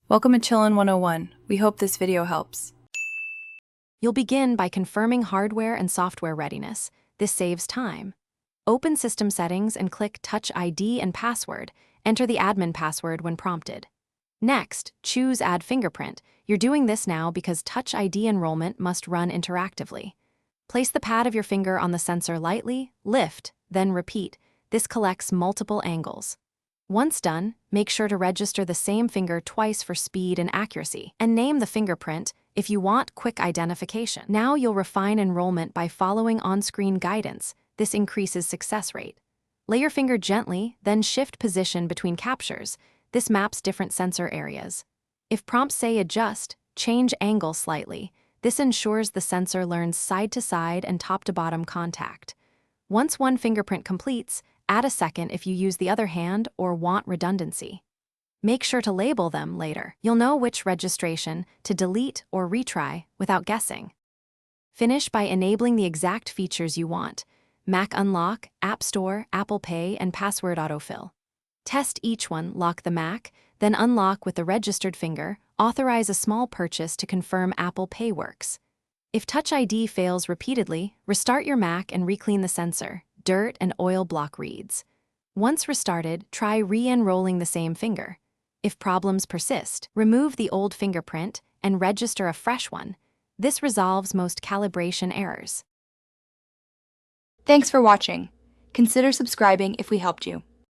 Welcome to Chillin' 101. We hope this video helps. You'll begin by confirming hardware and software readiness. This saves time. Open System Settings and click Touch ID and Password. Enter the admin password when prompted. Next, choose Add Fingerprint. You're doing this now because Touch ID enrollment must run interactively. Place the pad of your finger on the sensor lightly, lift, then repeat. This collects multiple angles. Once done, make sure to register the same finger twice for speed and accuracy, and name the fingerprint if you want quick identification. Now you'll refine enrollment by following on-screen guidance. This increases success rate. Lay your finger gently, then shift position between captures. This maps different sensor areas. If prompts say adjust, change angle slightly. This ensures the sensor learns side-to-side and top-to-bottom contact. Once one fingerprint completes, add a second if you use the other hand or want redundancy. Make sure to label them later. You'll know which registration to delete or retry without guessing. Finish by enabling the exact features you want: Mac Unlock, App Store, Apple Pay, and Password Autofill. Test each one, lock the Mac, then unlock with the registered finger. Authorize a small purchase to confirm Apple Pay works. If Touch ID fails repeatedly, restart your Mac and re-clean the sensor, dirt, and oil block reads. Once restarted, try re-enrolling the same finger. If problems persist, remove the old fingerprint and register a fresh one. This resolves most calibration errors. Thanks for watching. Consider subscribing if we helped you.